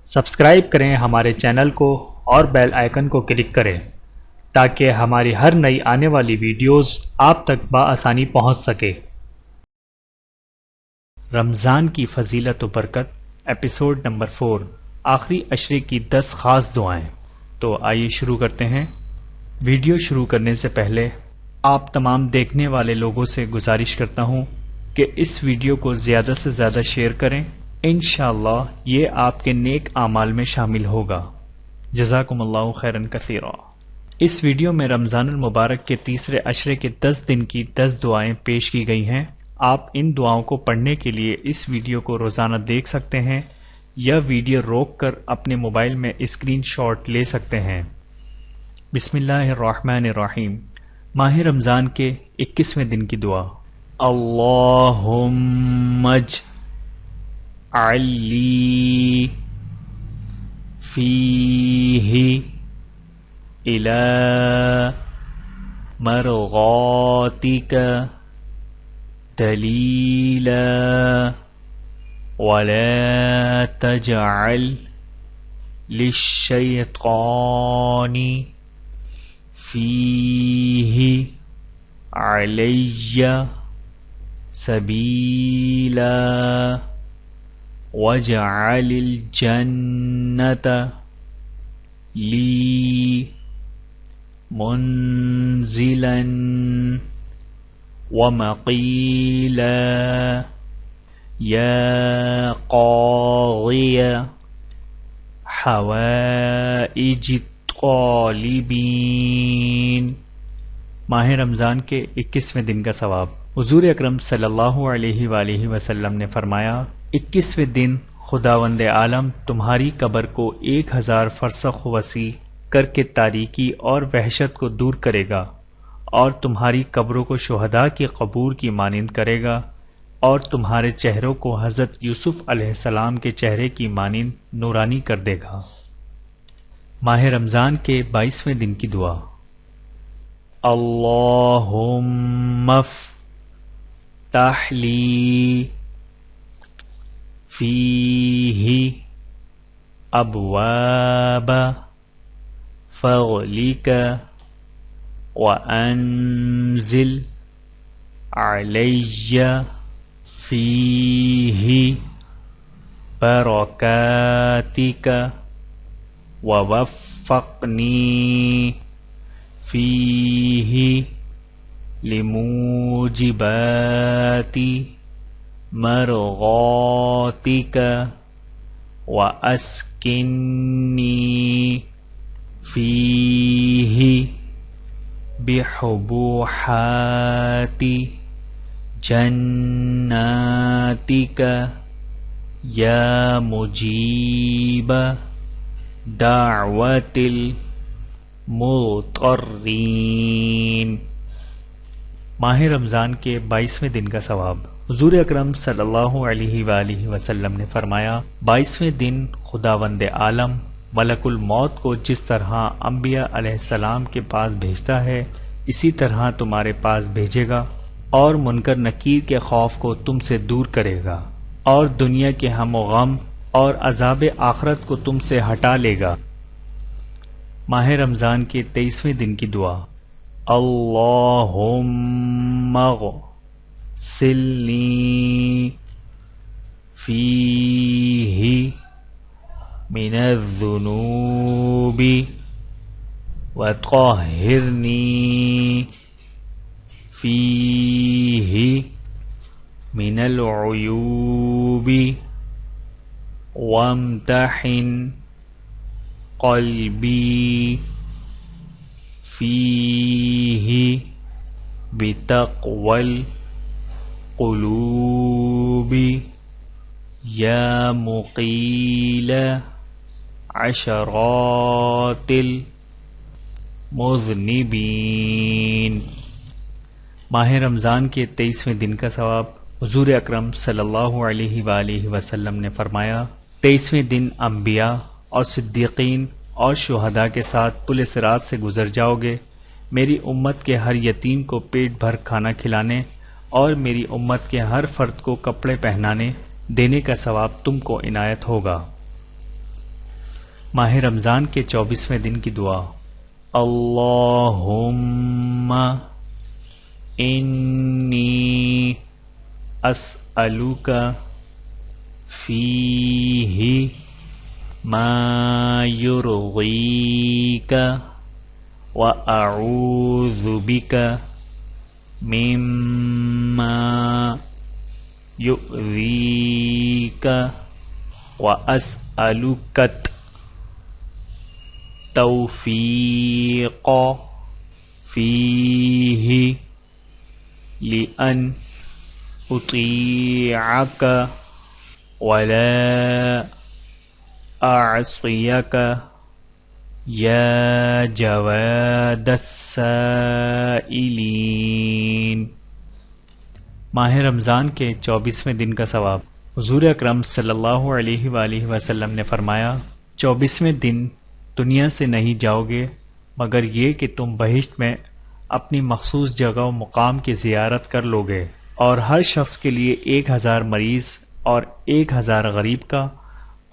Subscribe کریں ہمارے channel کو اور بیل آئیکن کو کلک کریں تاکہ ہماری ہر نئی آنے والی ویڈیوز آپ تک بآسانی پہنچ سکے۔ رمضان کی فضیلت و برکت ایپیسوڈ نمبر 4، آخری عشرے کی 10 خاص دعائیں۔ تو آئیے شروع کرتے ہیں۔ ویڈیو شروع کرنے سے پہلے آپ تمام دیکھنے والے لوگوں سے گزارش کرتا ہوں کہ اس ویڈیو کو زیادہ سے زیادہ شیئر کریں، انشاءاللہ یہ آپ کے نیک اعمال میں شامل ہوگا۔ جزاکم اللہ خیرن کثیرا۔ اس ویڈیو میں رمضان المبارک کے تیسرے عشرے کے 10 دن کی 10 دعائیں پیش کی گئی ہیں۔ آپ ان دعاؤں کو پڑھنے کے لیے اس ویڈیو کو روزانہ دیکھ سکتے ہیں یا ویڈیو روک کر اپنے موبائل میں اسکرین شاٹ لے سکتے ہیں۔ بسم اللہ الرحمن الرحیم۔ ماہ رمضان کے 21ویں دن کی دعا۔ اللہم اجعل لی فیہ الی مرضاتک دلیلا ولا تجعل للشیطان فیہ علی سبیلا واجعل الجنۃ لی منزلا ومقیلا یا قاضی حوائج الطالبین۔ ماہ رمضان کے 21ویں دن کا ثواب۔ حضور اکرم صلی اللہ علیہ وآلہ وسلم نے فرمایا، 21ویں دن خداوند عالم تمہاری قبر کو 1000 فرسخ وسیع کر کے تاریکی اور وحشت کو دور کرے گا، اور تمہاری قبروں کو شہداء کی قبور کی مانند کرے گا، اور تمہارے چہروں کو حضرت یوسف علیہ السلام کے چہرے کی مانند نورانی کر دے گا۔ ماہ رمضان کے 22ویں دن کی دعا۔ اللہم افتح لی فیہ ابواب فضلک وانزل علی فیہ برکاتک ووفقنی فیہ لموجبات مرضاتک واسکنی فیہ بحبوحات جناتک یا مجیب دعوت المضطرین۔ ماہ رمضان کے 22ویں دن کا ثواب۔ حضور اکرم صلی اللہ علیہ وآلہ وسلم نے فرمایا، 22ویں دن خداوند عالم ملک الموت کو جس طرح انبیاء علیہ السلام کے پاس بھیجتا ہے، اسی طرح تمہارے پاس بھیجے گا، اور منکر نکیر کے خوف کو تم سے دور کرے گا، اور دنیا کے ہم و غم اور عذاب آخرت کو تم سے ہٹا لے گا۔ ماہ رمضان کے 23ویں دن کی دعا۔ اللہم اغسلنی فیہ من الذنوب وطہرنی فیہ من العیوب وامتحن قلبی فیہ بتقوی القلوب یا مقیل عشرات المذنبین۔ ماہ رمضان کے 23ویں دن کا ثواب۔ حضور اکرم صلی اللہ علیہ وآلہ وسلم نے فرمایا، 23ویں دن انبیاء اور صدیقین اور شہداء کے ساتھ پل صراط سے گزر جاؤ گے۔ میری امت کے ہر یتیم کو پیٹ بھر کھانا کھلانے اور میری امت کے ہر فرد کو کپڑے پہنانے دینے کا ثواب تم کو عنایت ہوگا۔ ماہ رمضان کے 24ویں دن کی دعا. اللہم انی اسألک فیہ ما یرضیک وأعوذ بک مما یؤذیک وأسألک التوفیق فیہ لأن اطیعک ولا اعصیک یا جواد السائلین. ماہ رمضان کے 24ویں دن کا ثواب. حضور اکرم صلی اللہ علیہ وآلہ وسلم نے فرمایا 24ویں دن دنیا سے نہیں جاؤ گے مگر یہ کہ تم بہشت میں اپنی مخصوص جگہ و مقام کی زیارت کر لو گے، اور ہر شخص کے لیے 1000 مریض اور 1000 غریب کا،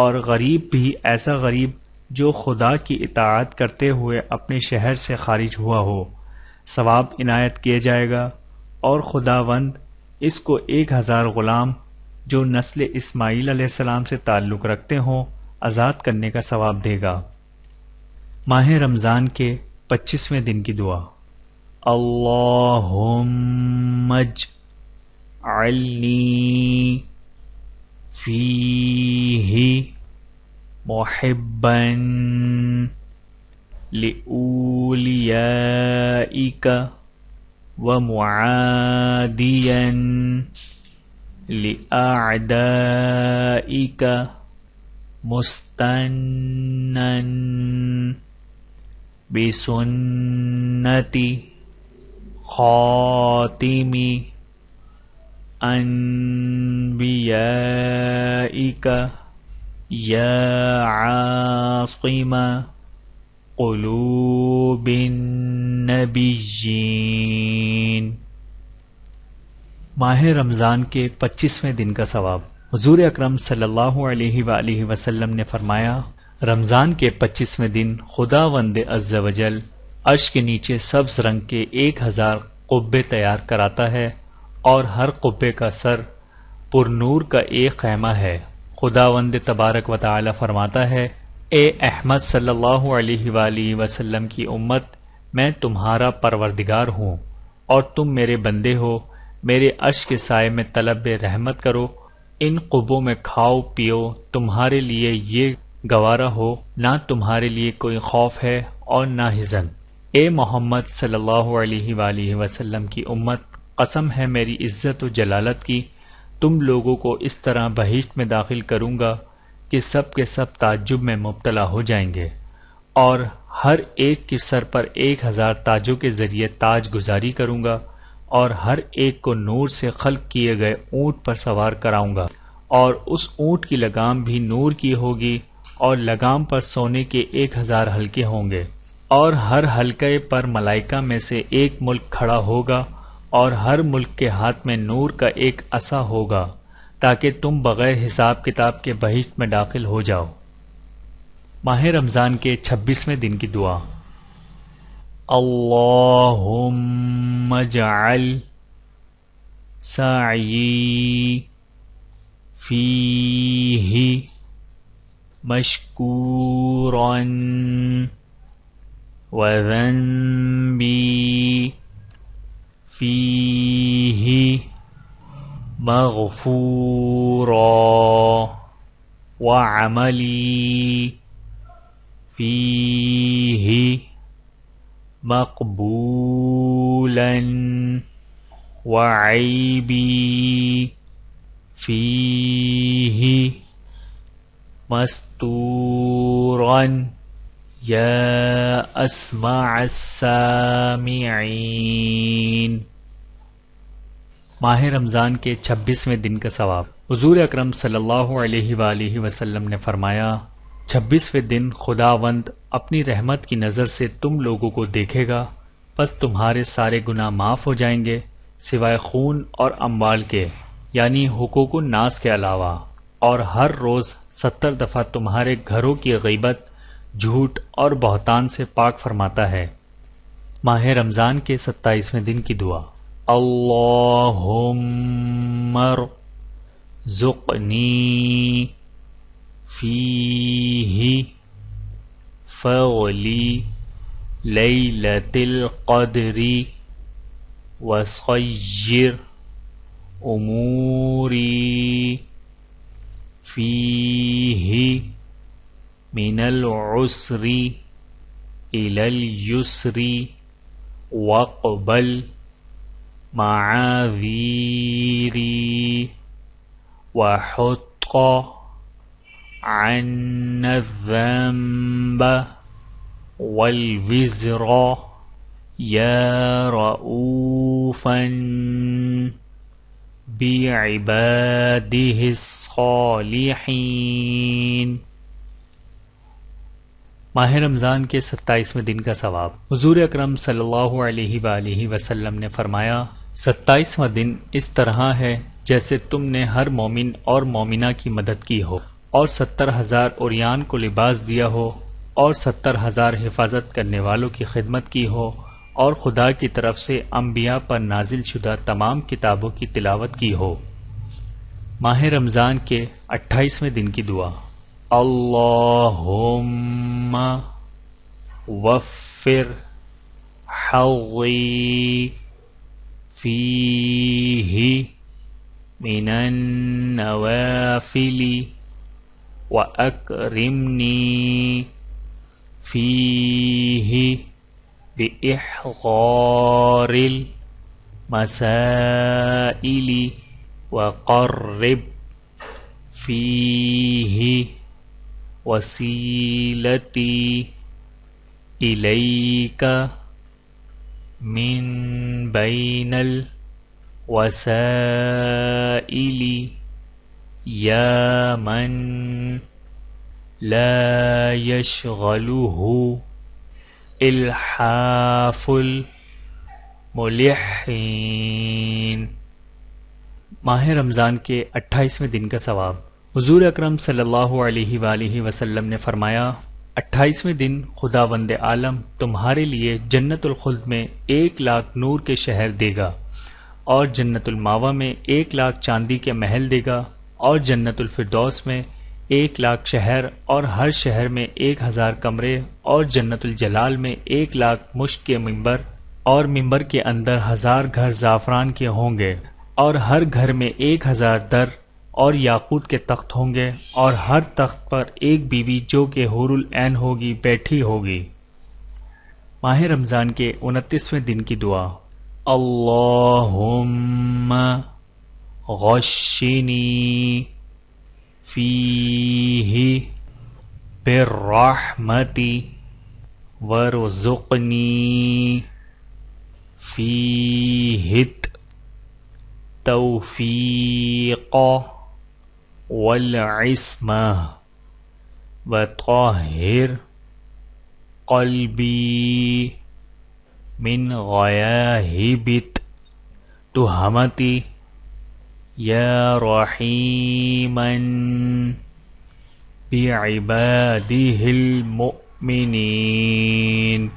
اور غریب بھی ایسا غریب جو خدا کی اطاعت کرتے ہوئے اپنے شہر سے خارج ہوا ہو، ثواب عنایت کیا جائے گا، اور خداوند اس کو 1000 غلام جو نسل اسماعیل علیہ السلام سے تعلق رکھتے ہوں آزاد کرنے کا ثواب دے گا. ماہ رمضان کے 25ویں دن کی دعا. اللہم اجعلنی فیہ محبا لأولیائک ومعادیا لأعدائک مستنا بسنتی خاتم انبیائک یا عاصم قلوب النبیین. ماہ رمضان کے 25ویں دن کا ثواب. حضور اکرم صلی اللہ علیہ وآلہ وسلم نے فرمایا رمضان کے 25ویں دن خداوند عز و جل عرش کے نیچے سبز رنگ کے 1000 قبے تیار کراتا ہے، اور ہر قبے کا سر پر نور کا ایک خیمہ ہے. خداوند تبارک و تعالی فرماتا ہے اے احمد صلی اللہ علیہ وآلہ وسلم کی امت، میں تمہارا پروردگار ہوں اور تم میرے بندے ہو. میرے عرش کے سائے میں طلب رحمت کرو، ان قبوں میں کھاؤ پیو، تمہارے لیے یہ گوارا ہو، نہ تمہارے لیے کوئی خوف ہے اور نہ حزن. اے محمد صلی اللہ علیہ وآلہ وسلم کی امت، قسم ہے میری عزت و جلالت کی، تم لوگوں کو اس طرح بہشت میں داخل کروں گا کہ سب کے سب تعجب میں مبتلا ہو جائیں گے، اور ہر ایک کے سر پر 1000 تاجوں کے ذریعے تاج گزاری کروں گا، اور ہر ایک کو نور سے خلق کیے گئے اونٹ پر سوار کراؤں گا، اور اس اونٹ کی لگام بھی نور کی ہوگی، اور لگام پر سونے کے 1000 حلقے ہوں گے، اور ہر حلقے پر ملائکہ میں سے ایک ملک کھڑا ہوگا، اور ہر ملک کے ہاتھ میں نور کا ایک عصا ہوگا، تاکہ تم بغیر حساب کتاب کے بہشت میں داخل ہو جاؤ. ماہ رمضان کے 26ویں دن کی دعا. اللہم اجعل سعی فیہ مشکورا وذنبی فیہ مغفورا وعملی فیہ مقبولا وعیبی فیہ مستورا یا اسمع السامعین. ماہ رمضان کے 26ویں دن کا ثواب. حضور اکرم صلی اللہ علیہ وآلہ وسلم نے فرمایا 26ویں دن خداوند اپنی رحمت کی نظر سے تم لوگوں کو دیکھے گا، پس تمہارے سارے گناہ معاف ہو جائیں گے سوائے خون اور اموال کے، یعنی حقوق الناس کے علاوہ، اور ہر روز 70 دفعہ تمہارے گھروں کی غیبت جھوٹ اور بہتان سے پاک فرماتا ہے۔ ماہ رمضان کے 27ویں دن کی دعا: اللہم ارزقنی فیہ فضلی لیلۃ القدر وخیر اموری فیہ من العسر الی الیسر واقبل معاذیری وحط عنا الذنب والوزر یا رؤوفا بعباده الصالحین۔ ماہ رمضان کے 27ویں دن کا ثواب: حضور اکرم صلی اللہ علیہ وآلہ وسلم نے فرمایا، 27واں دن اس طرح ہے جیسے تم نے ہر مومن اور مومنہ کی مدد کی ہو، اور 70,000 عریان کو لباس دیا ہو، اور 70,000 حفاظت کرنے والوں کی خدمت کی ہو، اور خدا کی طرف سے انبیاء پر نازل شدہ تمام کتابوں کی تلاوت کی ہو۔ ماہ رمضان کے 28ویں دن کی دعا: اللہم وفر حظی فیہ من النوافل واکرمنی فیہ بإحضار المسائل وقرب فیہ وسیلتی الیک من بین الوسائل یا من لا یشغلہ الحاف الملحین۔ ماہ رمضان کے 28ویں دن کا ثواب: حضور اکرم صلی اللہ علیہ وآلہ وسلم نے فرمایا، 28ویں دن خداوند عالم تمہارے لیے جنت الخلد میں 1,00,000 نور کے شہر دے گا، اور جنت الماوا میں 1,00,000 چاندی کے محل دے گا، اور جنت الفردوس میں 1,00,000 شہر، اور ہر شہر میں 1,000 کمرے، اور جنت الجلال میں 1,00,000 مشک کے ممبر، اور ممبر کے اندر 1000 گھر زعفران کے ہوں گے، اور ہر گھر میں 1,000 در اور یاقوت کے تخت ہوں گے، اور ہر تخت پر ایک بیوی جو کہ حور العین ہوگی بیٹھی ہوگی۔ ماہ رمضان کے 29ویں دن کی دعا: اللہم غشنی فیہ بالرحمت وارزقنی فیہ التوفیق والعصمہ وطہر قلبی من غیاہب التہمۃ یا رحیما بعبادہ المؤمنین۔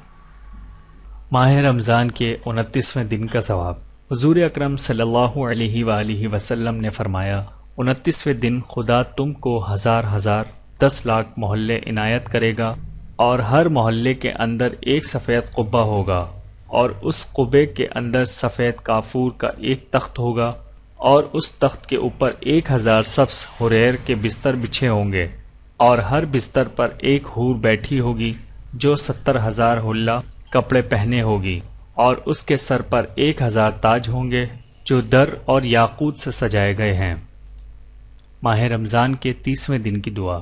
ماہ رمضان کے 29ویں دن کا ثواب: حضور اکرم صلی اللہ علیہ وآلہ وسلم نے فرمایا، 29ویں دن خدا تم کو 1000 10 لاکھ محلے عنایت کرے گا، اور ہر محلے کے اندر ایک سفید قبہ ہوگا، اور اس قبے کے اندر سفید کافور کا ایک تخت ہوگا، اور اس تخت کے اوپر 1000 سبز حریر کے بستر بچھے ہوں گے، اور ہر بستر پر ایک حور بیٹھی ہوگی جو 70,000 حلہ کپڑے پہنے ہوگی، اور اس کے سر پر 1000 تاج ہوں گے جو در اور یاقوت سے سجائے گئے ہیں۔ ماہ رمضان کے 30ویں دن کی دعا: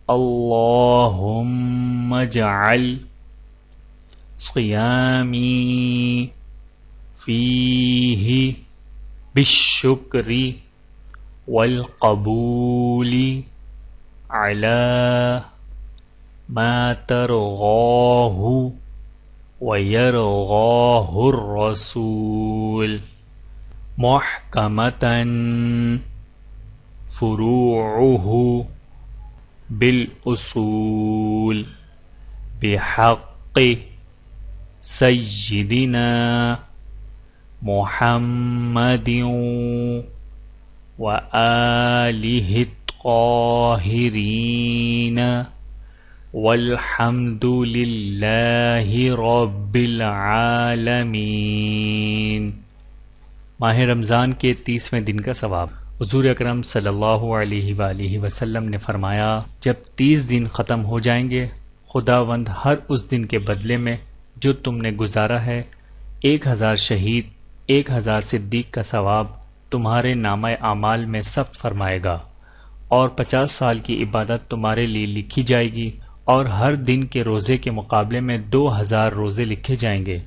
اللہم اجعل صیامی فیہ بالشکر والقبول علی ما ترضاہ ویرضاہ الرسول محکمۃ فروعہ بالاصول بحق سیدنا محمد وآلہ الطاہرین والحمد للہ رب العالمین۔ ماہ رمضان کے 30ویں دن کا ثواب۔ حضور اکرم صلی اللہ علیہ وآلہ وسلم نے فرمایا، جب 30 دن ختم ہو جائیں گے، خداوند ہر اس دن کے بدلے میں جو تم نے گزارا ہے 1000 شہید 1000 صدیق کا ثواب تمہارے نامہ اعمال میں ثبت فرمائے گا، اور 50 سال کی عبادت تمہارے لیے لکھی جائے گی، اور ہر دن کے روزے کے مقابلے میں 2000 روزے لکھے جائیں گے،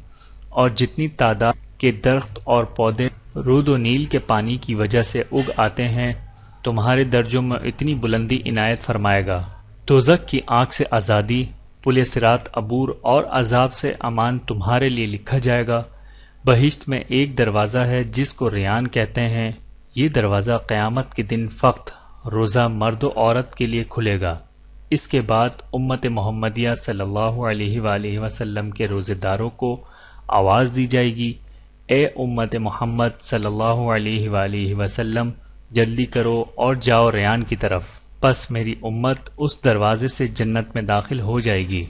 اور جتنی تعداد کے درخت اور پودے رود و نیل کے پانی کی وجہ سے اگ آتے ہیں تمہارے درجوں میں اتنی بلندی عنایت فرمائے گا۔ دوزخ کی آنکھ سے آزادی، پل صراط عبور اور عذاب سے امان تمہارے لیے لکھا جائے گا۔ بہشت میں ایک دروازہ ہے جس کو ریان کہتے ہیں، یہ دروازہ قیامت کے دن فقط روزہ مرد و عورت کے لیے کھلے گا۔ اس کے بعد امت محمدیہ صلی اللہ علیہ وآلہ وسلم کے روزے داروں کو آواز دی جائے گی، اے امت محمد صلی اللہ علیہ وآلہ وسلم، جلدی کرو اور جاؤ ریان کی طرف، پس میری امت اس دروازے سے جنت میں داخل ہو جائے گی۔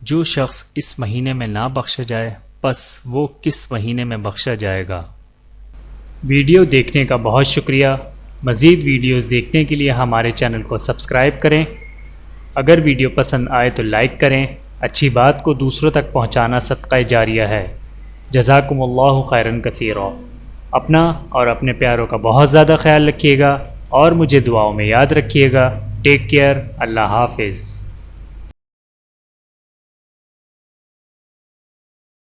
جو شخص اس مہینے میں نہ بخشا جائے پس وہ کس مہینے میں بخشا جائے گا؟ ویڈیو دیکھنے کا بہت شکریہ۔ مزید ویڈیوز دیکھنے کے لیے ہمارے چینل کو سبسکرائب کریں۔ اگر ویڈیو پسند آئے تو لائک کریں۔ اچھی بات کو دوسروں تک پہنچانا صدقہ جاریہ ہے۔ جزاکم اللہ خیرا کثیرا۔ اپنا اور اپنے پیاروں کا بہت زیادہ خیال رکھیے گا اور مجھے دعاؤں میں یاد رکھیے گا۔ Take care. اللہ حافظ۔